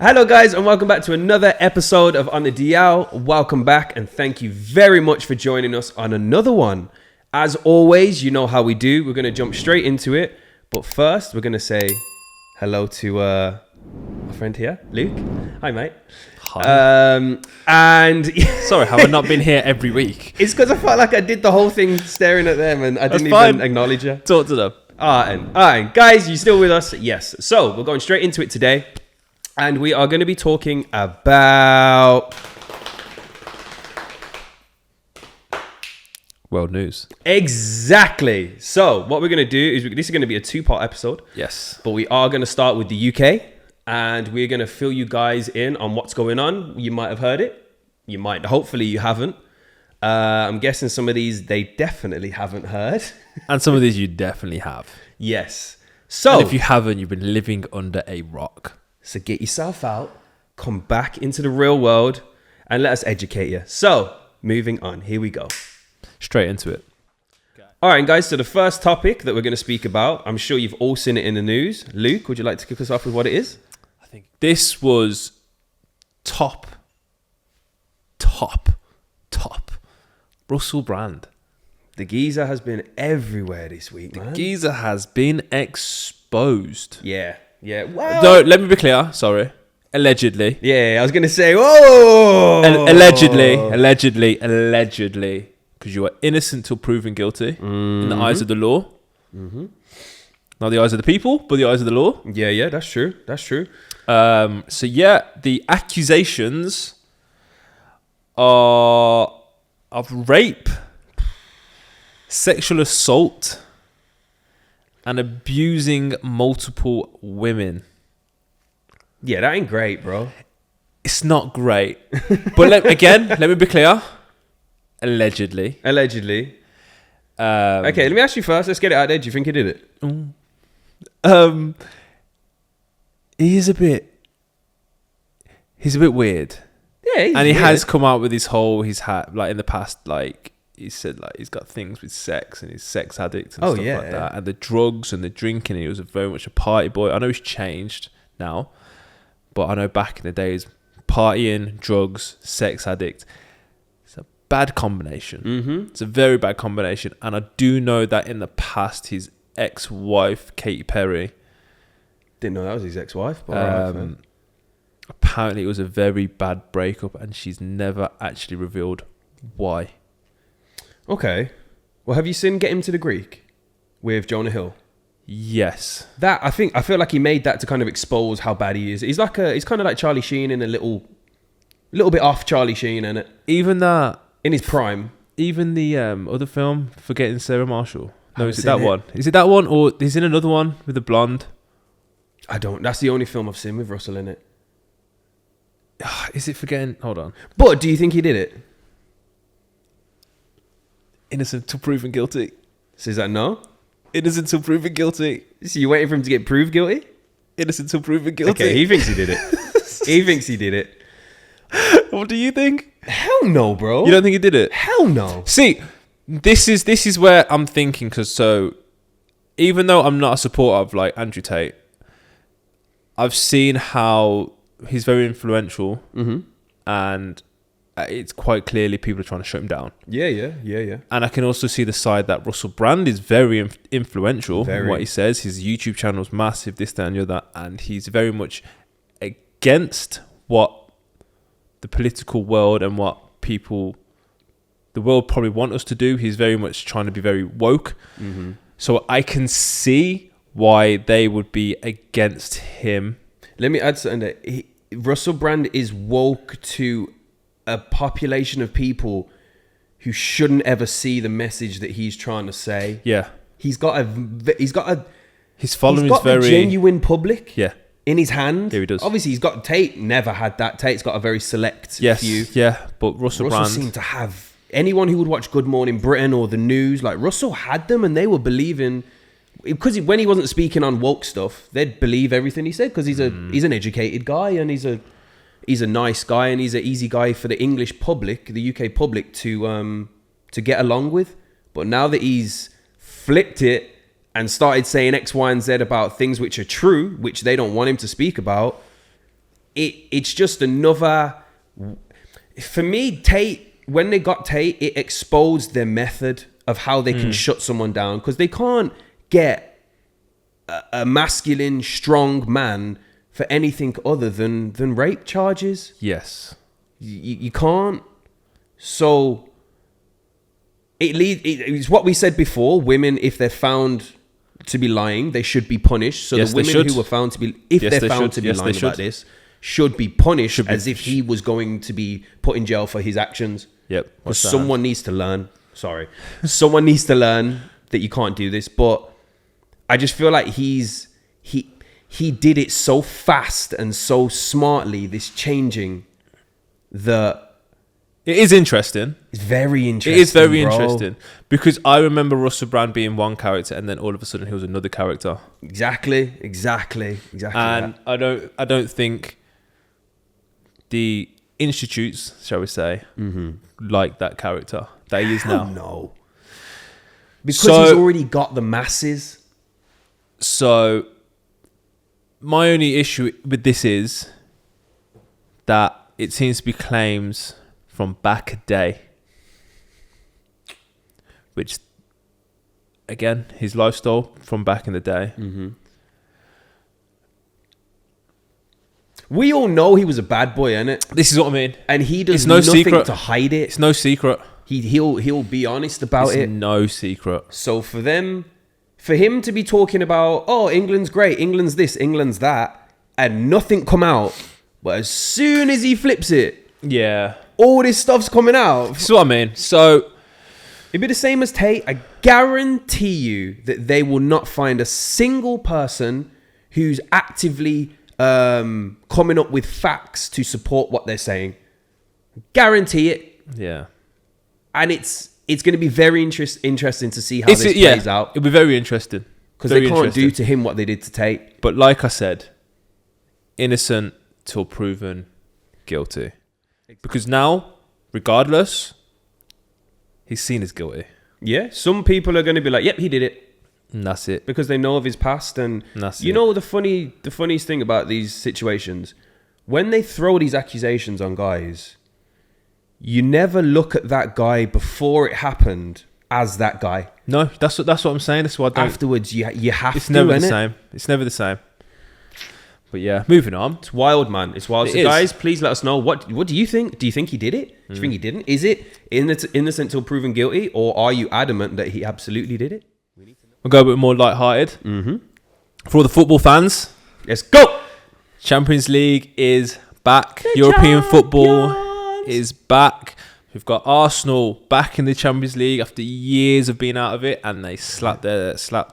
Hello guys, and welcome back to another episode of On The DL. Welcome back, and thank you very much for joining us on another one. As always, you know how we do. We're going to jump straight into it. But first, we're going to say hello to our friend here, Luke. Hi, mate. Hi. And sorry, have I not been here every week? It's because I felt like I did the whole thing staring at them, and I didn't even acknowledge you. Talk to them. All right, guys, you still with us? Yes. So we're going straight into it today. And we are going to be talking about world news. Exactly. So what we're going to do is this is going to be a two-part episode. Yes. But we are going to start with the UK, and we're going to fill you guys in on what's going on. You might have heard it. You might. Hopefully you haven't. I'm guessing some of these they definitely haven't heard. And some of these you definitely have. Yes. So and if you haven't, you've been living under a rock. So get yourself out, come back into the real world, and let us educate you. So, moving on. Here we go. Straight into it. All right, guys. So the first topic that we're going to speak about, I'm sure you've all seen it in the news. Luke, would you like to kick us off with what it is? I think this was top. Russell Brand. The geezer has been everywhere this week, man. The geezer has been exposed. Yeah. Wow. No, let me be clear. Sorry. Allegedly. Yeah, I was going to say, whoa. Allegedly. Because you are innocent till proven guilty in the eyes of the law. Mm-hmm. Not the eyes of the people, but the eyes of the law. Yeah, that's true. So yeah, the accusations are of rape, sexual assault, and abusing multiple women. Yeah, that ain't great, bro. It's not great. But let me be clear. Allegedly. Okay, let me ask you first. Let's get it out there. Do you think he did it? He's a bit weird. Yeah, and he has come out with he's had like in the past, like he said, like he's got things with sex and he's sex addict and stuff like that, and the drugs and the drinking. He was very much a party boy. I know he's changed now, but I know back in the days, partying, drugs, sex addict. It's a bad combination. Mm-hmm. It's a very bad combination, and I do know that in the past, his ex-wife Katy Perry. Didn't know that was his ex-wife, but apparently it was a very bad breakup, and she's never actually revealed why. Okay. Well, have you seen Get Him to the Greek with Jonah Hill? Yes. That I feel like he made that to kind of expose how bad he is. He's kind of like Charlie Sheen in a little bit off Charlie Sheen, in it. Even that in his prime. Even the other film, Forgetting Sarah Marshall. No, is it that one? Is it that one, or is it another one with the blonde? I don't. That's the only film I've seen with Russell in it. Is it Forgetting? Hold on. But do you think he did it? Innocent till proven guilty. So is that no? Innocent till proven guilty. So you waiting for him to get proved guilty? Innocent till proven guilty. Okay, he thinks he did it. What do you think? Hell no, bro. You don't think he did it? Hell no. See, this is where I'm thinking, because so even though I'm not a supporter of like Andrew Tate, I've seen how he's very influential, and it's quite clearly people are trying to shut him down. Yeah. And I can also see the side that Russell Brand is very influential in what he says. His YouTube channel is massive, this, that, and the other, and he's very much against what the political world and what the world probably want us to do. He's very much trying to be very woke. Mm-hmm. So I can see why they would be against him. Let me add something there. Russell Brand is woke to a population of people who shouldn't ever see the message that he's trying to say. Yeah. His following is very the genuine public. Yeah. In his hand. Yeah, he does. Obviously, he's got Tate. Never had that. Tate's got a very select few. Yeah, but Russell Brand seemed to have anyone who would watch Good Morning Britain or the news. Like Russell had them, and they were believing because when he wasn't speaking on woke stuff, they'd believe everything he said because he's an educated guy and he's a nice guy and he's an easy guy for the English public, the UK public to get along with. But now that he's flipped it and started saying X, Y, and Z about things which are true, which they don't want him to speak about, it's just another. For me, Tate, when they got Tate, it exposed their method of how they can shut someone down, because they can't get a masculine, strong man for anything other than rape charges. Yes. You can't. So it's what we said before. Women, if they're found to be lying, they should be punished. So the women who were found to be, if they're found to be lying about this, should be punished as if he was going to be put in jail for his actions. Yep. Because someone needs to learn. Someone needs to learn that you can't do this. But I just feel like he did it so fast and so smartly, this changing, that it is interesting. It's very interesting. It is very interesting, because I remember Russell Brand being one character, and then all of a sudden he was another character. Exactly. And that. I don't think the institutes, shall we say, like that character that he is now. No, because he's already got the masses. So my only issue with this is that it seems to be claims from back a day, which, again, his lifestyle from back in the day. We all know he was a bad boy, innit? This is what I mean. And he does nothing to hide it. It's no secret. He'll be honest about it. It's no secret. So for him to be talking about, oh, England's great, England's this, England's that, and nothing come out, but as soon as he flips it, yeah, all this stuff's coming out. That's what I mean. So it'd be the same as Tate. I guarantee you that they will not find a single person who's actively coming up with facts to support what they're saying. Guarantee it. Yeah. And it's going to be very interesting to see how this plays out. It'll be very interesting. Because they can't do to him what they did to Tate. But like I said, innocent till proven guilty. Because now, regardless, he's seen as guilty. Yeah, some people are going to be like, yep, he did it. And that's it. Because they know of his past. And you know the funniest thing about these situations, when they throw these accusations on guys, you never look at that guy before it happened as that guy. No, that's what I'm saying. That's why I don't. Afterwards, you have to. It's never the same. It's never the same. But yeah, moving on. It's wild, man. It's wild. So guys, please let us know. What do you think? Do you think he did it? Do you think he didn't? Is it innocent till proven guilty? Or are you adamant that he absolutely did it? We'll go a bit more lighthearted. For all the football fans, let's go! Champions League is back. European football is back. We've got Arsenal back in the Champions League after years of being out of it, and they slapped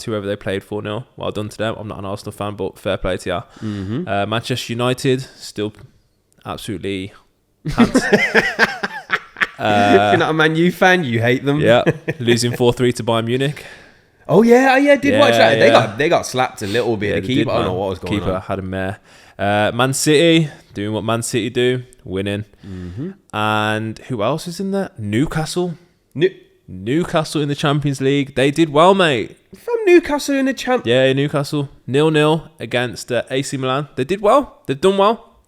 whoever they played 4-0. Well done to them. I'm not an Arsenal fan, but fair play to you. Manchester United still absolutely pants. You're not a Man U fan, you hate them. Yeah, losing 4-3 to Bayern Munich. Oh yeah, I did watch that. Yeah. They got slapped a little bit. Yeah, the keeper, I don't know what was going on. Keeper had a mare. Man City doing what Man City do, winning. And who else is in there? Newcastle. Newcastle in the Champions League. They did well, mate. From Newcastle in the Champions. Yeah, Newcastle 0-0 against AC Milan. They did well. They've done well.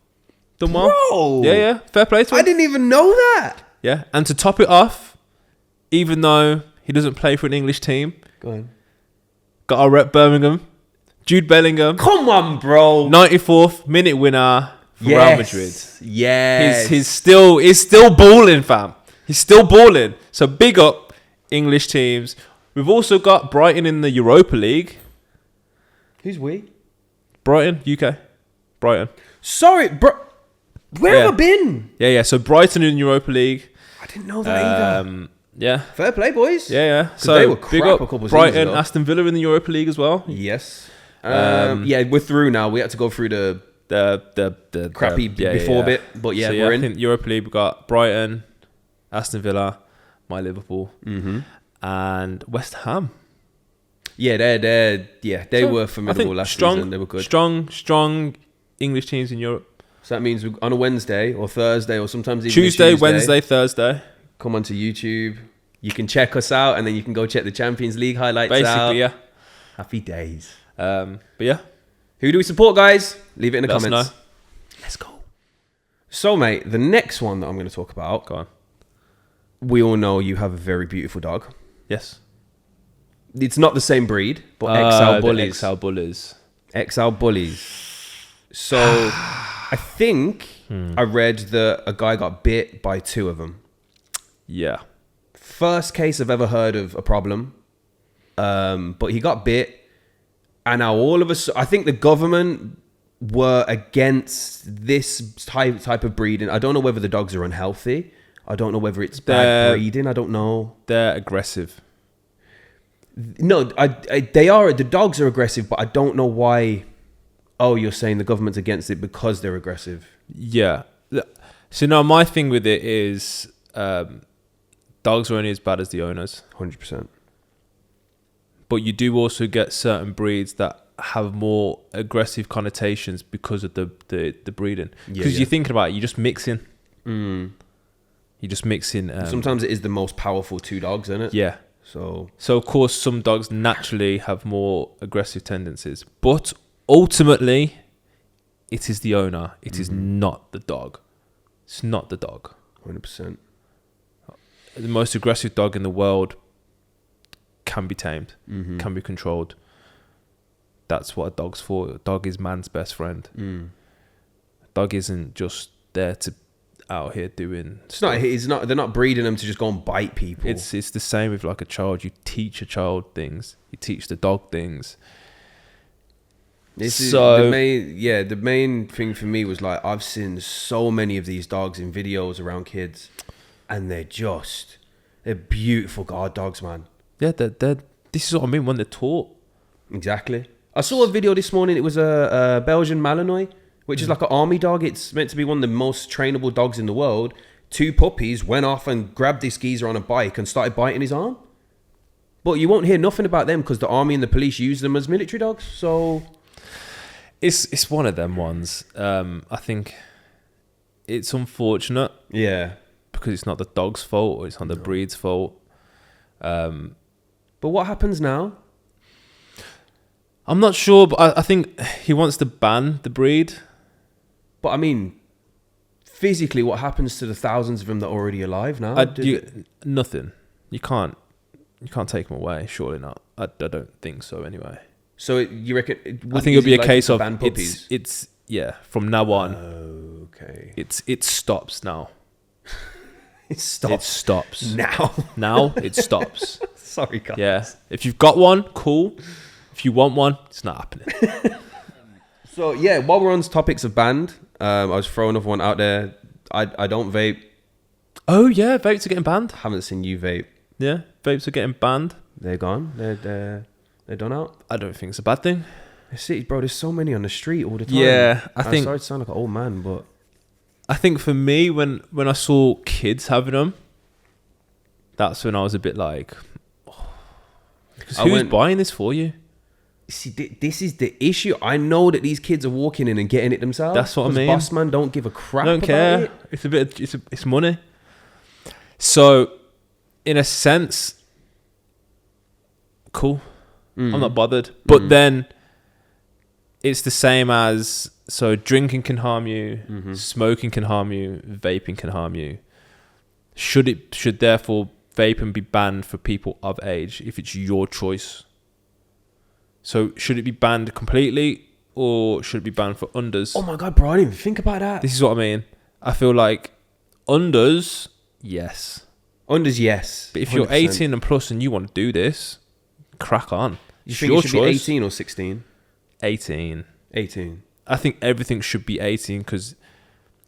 Bro. Yeah. Fair play to him. I didn't even know that. Yeah, and to top it off, even though he doesn't play for an English team, go on. Got our rep Birmingham, Jude Bellingham. Come on, bro. 94th minute winner for Real Madrid. Yes. He's still balling, fam. He's still balling. So big up English teams. We've also got Brighton in the Europa League. Who's we? Brighton, UK. Brighton. Sorry, bro. Where have I been? Yeah. So Brighton in Europa League. I didn't know that either. Yeah. Fair play, boys. Yeah. So they were crap big up a couple Brighton, ago. Aston Villa in the Europa League as well. Yes. Yeah, we're through now. We had to go through the crappy before bit. But yeah, we're in. I think Europa League, we've got Brighton, Aston Villa, my Liverpool, and West Ham. Yeah, they were formidable last season. They were good. Strong English teams in Europe. So that means on a Wednesday or Thursday or sometimes even Tuesday, Wednesday, Thursday. Come onto YouTube. You can check us out and then you can go check the Champions League highlights out. Basically, yeah. Happy days. But yeah. Who do we support, guys? Leave it in the comments. Let us know. Let's go. So, mate, the next one that I'm going to talk about. Go on. We all know you have a very beautiful dog. Yes. It's not the same breed, but XL Bullies. XL Bullies. XL Bullies. So, I think I read that a guy got bit by 2 of them. Yeah. First case I've ever heard of a problem. But he got bit. And now all of us, I think the government were against this type of breeding. I don't know whether the dogs are unhealthy. I don't know whether it's bad breeding. I don't know. They're aggressive. No, they are. The dogs are aggressive, but I don't know why. Oh, you're saying the government's against it because they're aggressive. Yeah. So now my thing with it is dogs are only as bad as the owners. 100%. But you do also get certain breeds that have more aggressive connotations because of the breeding. Because you're thinking about it, you're just mixing. You're just mixing. Sometimes it is the most powerful 2 dogs, isn't it? Yeah. So of course, some dogs naturally have more aggressive tendencies. But ultimately, it is the owner. It is not the dog. It's not the dog. 100%. The most aggressive dog in the world can be tamed, can be controlled. That's what a dog's for. A dog is man's best friend. A dog isn't just there to out here doing stuff. They're not breeding them to just go and bite people. It's the same with like a child. You teach a child things. You teach the dog things. The main thing for me was like, I've seen so many of these dogs in videos around kids, and they're beautiful guard dogs, man. Yeah, this is what I mean when they're taught. Exactly. I saw a video this morning. It was a Belgian Malinois, which is like an army dog. It's meant to be one of the most trainable dogs in the world. 2 puppies went off and grabbed this geezer on a bike and started biting his arm. But you won't hear nothing about them because the army and the police use them as military dogs. So it's one of them ones. I think it's unfortunate. Yeah. Because it's not the dog's fault or it's not the breed's fault. But what happens now? I'm not sure, but I think he wants to ban the breed. But I mean, physically, what happens to the thousands of them that are already alive now? Nothing. You can't take them away. Surely not. I don't think so. Anyway. So you reckon? I think it'll be a case of ban puppies. It's from now on. Okay. It stops now. It stops now. Now it stops. Sorry, guys. Yeah. If you've got one, cool. If you want one, it's not happening. So yeah, while we're on topics of banned, I was throwing another one out there. I don't vape. Oh yeah, vapes are getting banned. Haven't seen you vape. Yeah, vapes are getting banned. They're gone. They're done out. I don't think it's a bad thing. See, bro, there's so many on the street all the time. Yeah, I think. Sorry to sound like an old man, but I think for me, when I saw kids having them, that's when I was a bit like, because who's buying this for you? See, this is the issue. I know that these kids are walking in and getting it themselves. That's what I mean. Boss man don't give a crap. Don't care. It. It's money. So, in a sense, cool. I'm not bothered. But then, it's the same as drinking can harm you, smoking can harm you, vaping can harm you. Should therefore vaping be banned for people of age if it's your choice? So should it be banned completely or should it be banned for unders? Oh my God, bro, I didn't even think about that. This is what I mean. I feel like unders, yes. Unders, yes. But if you're 18 and plus and you want to do this, crack on. You think it should be 18 or 16? 18. 18. I think everything should be 18 because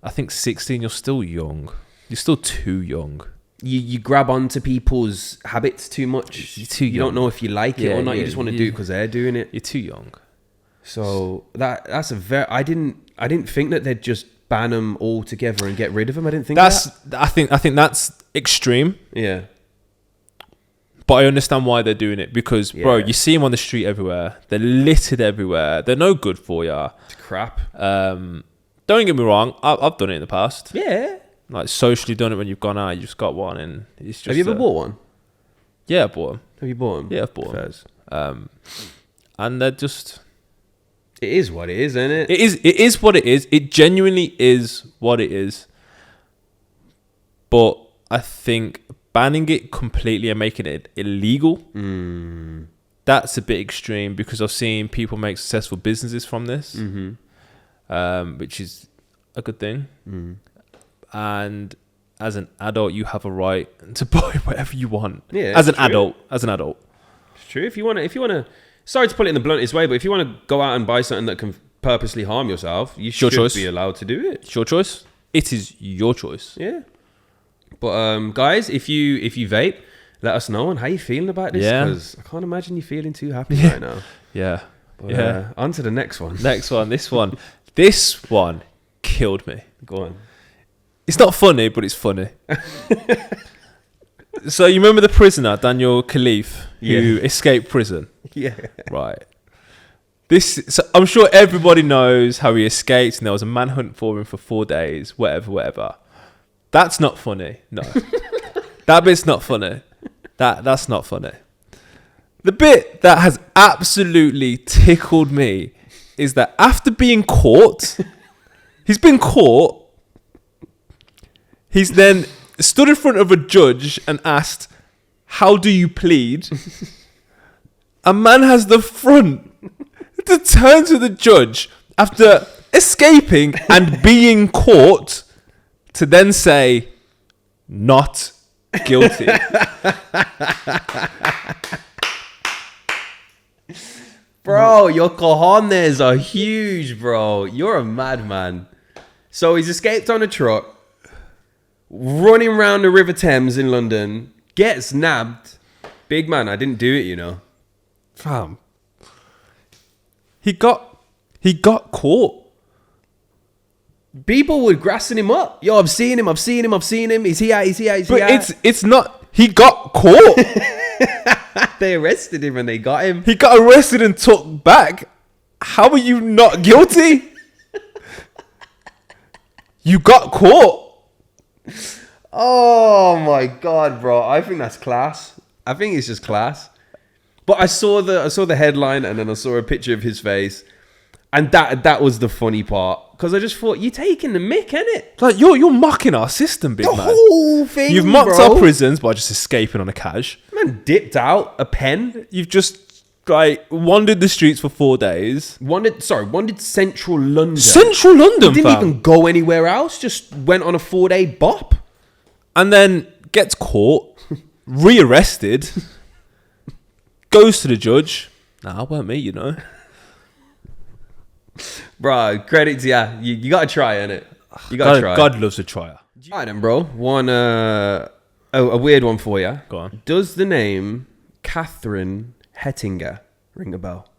I think 16, you're still young. You're still too young. You grab onto people's habits too much. You're too young. You don't know if you like it or not. You just want to do it because they're doing it. You're too young. So that's a very. I didn't think that they'd just ban them all together and get rid of them. I didn't think that. I think that's extreme. Yeah. But I understand why they're doing it because, bro, you see them on the street everywhere. They're littered everywhere. They're no good for you. It's crap. Don't get me wrong. I've done it in the past. Yeah. Like socially done it when you've gone out. You just got one and it's just... Have you ever bought one? Yeah, I bought them. Have you bought them? Yeah, I've bought them. And they're just... It is what it is, isn't it? It is what it is. It genuinely is what it is. But I think banning it completely and making it illegal, that's a bit extreme, because I've seen people make successful businesses from this, which is a good thing. And as an adult, you have a right to buy whatever you want. Yeah, as an adult. It's true. If you want to, sorry to put it in the bluntest way, but if you want to go out and buy something that can purposely harm yourself, you should be allowed to do it. It's your choice. It is your choice. Yeah. But guys, if you vape, let us know on how you feeling about this, because I can't imagine you feeling too happy right now. Yeah. But, on to the next one. This one killed me. Go on. It's not funny, but it's funny. So you remember the prisoner, Daniel Khalif, who escaped prison? Yeah. Right. So I'm sure everybody knows how he escaped, and there was a manhunt for him for 4 days, whatever. That's not funny. No. That bit's not funny. That's not funny. The bit that has absolutely tickled me is that after being caught, he's been caught. He's then stood in front of a judge and asked, "How do you plead?" A man has the front to turn to the judge after escaping and being caught to then say, "Not guilty." Bro, your cojones are huge, bro. You're a madman. So he's escaped on a truck, running around the River Thames in London, gets nabbed. Big man, I didn't do it, you know. Fam. He got caught. People were grassing him up. Yo, I've seen him. Is he out? But it's not. He got caught. They arrested him and they got him. He got arrested and took back. How are you not guilty? You got caught. Oh my god, bro! I think that's class. I think it's just class. But I saw the headline and then I saw a picture of his face, and that was the funny part, because I just thought, you're taking the mick, innit? Like you're mocking our system, big man. The whole thing. You've mocked our prisons by just escaping on a cash. Man dipped out a pen. You've just wandered the streets for 4 days. Wandered central London. Central London, Didn't even go anywhere else. Just went on a 4-day bop. And then gets caught, rearrested, goes to the judge. Nah, it weren't me, you know. Bro, credit to ya. You gotta try, innit? You gotta try. God loves a trier. Alright then, bro. One, a weird one for you. Go on. Does the name Catherine Hettinger ring a bell?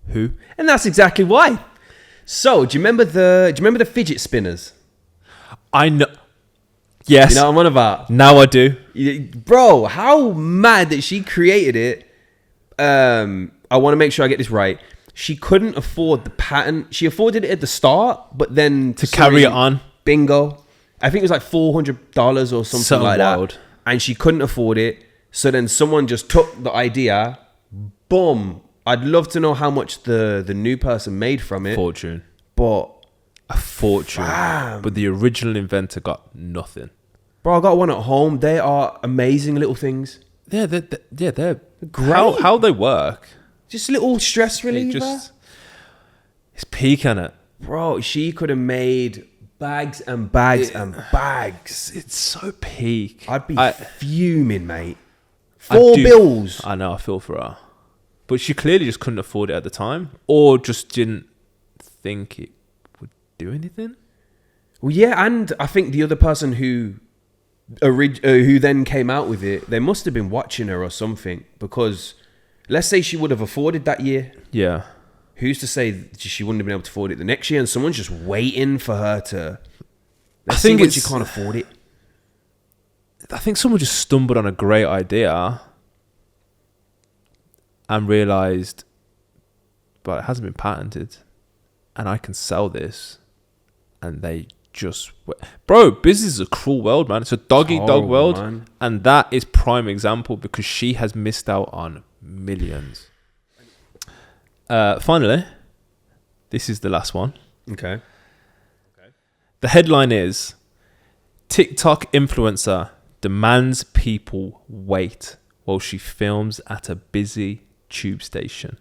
Who? And that's exactly why. So, do you remember the Fidget Spinners? I know. Yes. You know what I'm on about? Now I do. Bro, how mad that she created it. I want to make sure I get this right. She couldn't afford the patent. She afforded it at the start, but then to carry it on. Bingo. I think it was like $400 or something like wild. that. And she couldn't afford it. So then someone just took the idea. Boom. I'd love to know how much the new person made from it. Fortune. But a fortune. Bam. But the original inventor got nothing. Bro, I got one at home. They are amazing little things. Yeah, they're great. How they work. Just a little stress reliever. It's peak, innit? Bro, she could have made bags and bags and bags. It's so peak. I'd be fuming, mate. 4 bills. I know, I feel for her. But she clearly just couldn't afford it at the time. Or just didn't think it would do anything. Well, yeah, and I think the other person who then came out with it, they must have been watching her or something, because let's say she would have afforded that year. Yeah. Who's to say that she wouldn't have been able to afford it the next year, and someone's just waiting for her to... Let's see when she can't afford it. I think someone just stumbled on a great idea and realised, but it hasn't been patented and I can sell this, and they just... Bro, business is a cruel world, man. It's a dog-eat-dog world, man. And that is prime example, because she has missed out on millions. Finally, this is the last one. Okay. The headline is, TikTok influencer demands people wait while she films at a busy tube station.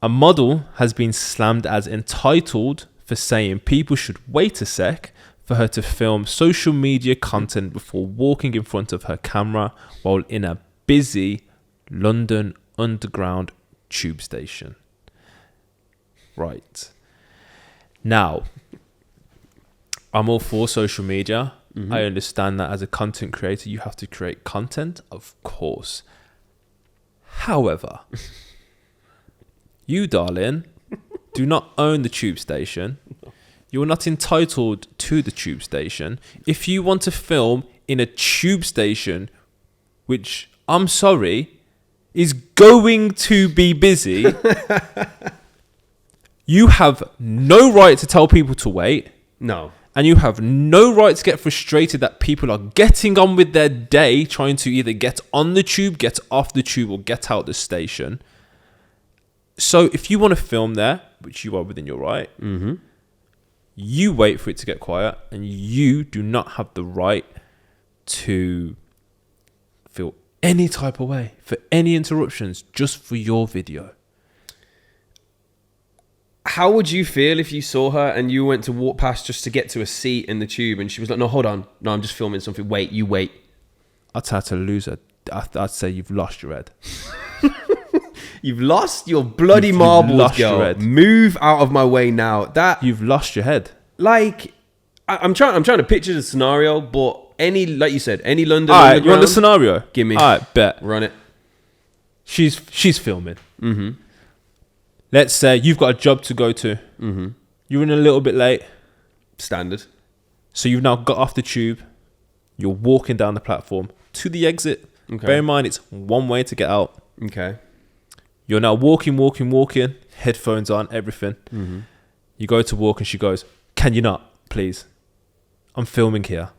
A model has been slammed as entitled for saying people should wait a sec for her to film social media content before walking in front of her camera while in a busy London Underground tube station. Right. Now, I'm all for social media. Mm-hmm. I understand that as a content creator, you have to create content, of course. However, you, darling, do not own the tube station. You're not entitled to the tube station. If you want to film in a tube station, which, I'm sorry, is going to be busy, you have no right to tell people to wait. No. And you have no right to get frustrated that people are getting on with their day trying to either get on the tube, get off the tube, or get out the station. So if you want to film there, which you are within your right, mm-hmm. you wait for it to get quiet, and you do not have the right to feel any type of way for any interruptions just for your video. How would you feel if you saw her and you went to walk past just to get to a seat in the tube and she was like, no, hold on. No, I'm just filming something. Wait, you wait. I'd say to lose her. I'd say you've lost your head. You've lost your bloody marbles, girl. Move out of my way now. You've lost your head. Like, I'm trying to picture the scenario, but like you said, any London All right, Underground. you want the scenario? Give me. All right, bet. Run it. She's filming. Mm-hmm. Let's say you've got a job to go to. Mm-hmm. You're running a little bit late. Standard. So you've now got off the tube. You're walking down the platform to the exit. Okay. Bear in mind, it's one way to get out. Okay. You're now walking. Headphones on, everything. Mm-hmm. You go to walk and she goes, can you not, please? I'm filming here.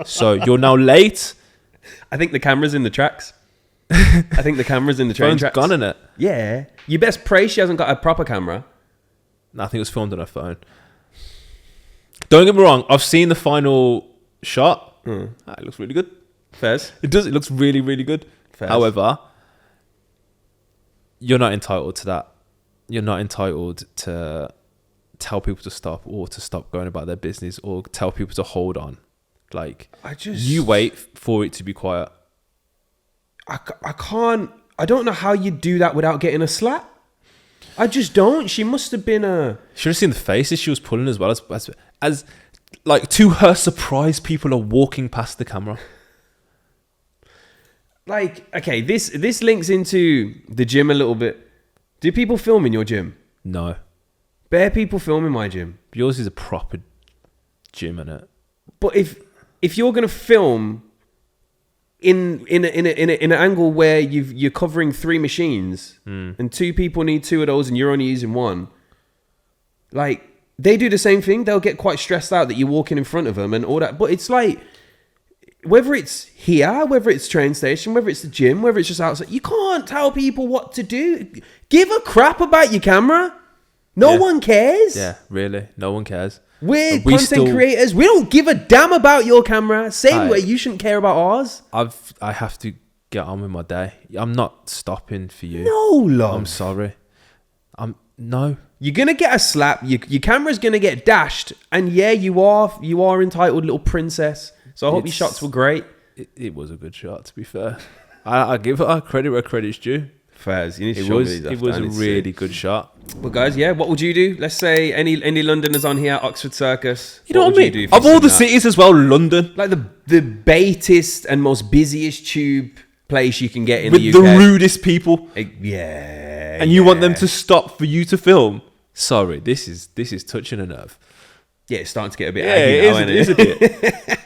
So you're now late. I think the camera's in the tracks. I think the camera's in the train Phone's tracks. gone in it. Yeah. You best pray she hasn't got a proper camera. No, I think it was filmed on her phone. Don't get me wrong. I've seen the final shot. It looks really good. Fairs. It does. It looks really, really good. Fairs. However, you're not entitled to that. You're not entitled to tell people to stop or to stop going about their business or tell people to hold on. Like, you wait for it to be quiet. I can't. I don't know how you do that without getting a slap. I just don't. She must have been a. Should have seen the faces she was pulling as well as like, to her surprise, people are walking past the camera. Like, okay, this links into the gym a little bit. Do people film in your gym? No. Bare people film in my gym. Yours is a proper gym, innit? But if you're gonna film in an angle where you're covering 3 machines and 2 people need 2 of those and you're only using 1, like, they do the same thing. They'll get quite stressed out that you're walking in front of them and all that. But it's like, whether it's here, whether it's train station, whether it's the gym, whether it's just outside, you can't tell people what to do. Give a crap about your camera. No one cares. Yeah, really. No one cares. We're content creators. We don't give a damn about your camera. Same way you shouldn't care about ours. I have to get on with my day. I'm not stopping for you. No, love. I'm sorry. No. You're gonna get a slap. Your camera's gonna get dashed, and yeah, you are entitled, little princess. So I hope your shots were great. It was a good shot, to be fair. I give her credit where credit's due. Fairs. You need to show me these It was a really good shot. Well, guys, yeah, what would you do? Let's say any Londoners on here, Oxford Circus. You know what I mean? Of all the cities as well, London. Like the baitest and most busiest tube place you can get in the UK. With the rudest people. Yeah. And you want them to stop for you to film? Sorry, this is touching a nerve. Yeah, it's starting to get a bit aggy now, isn't it? It is a bit.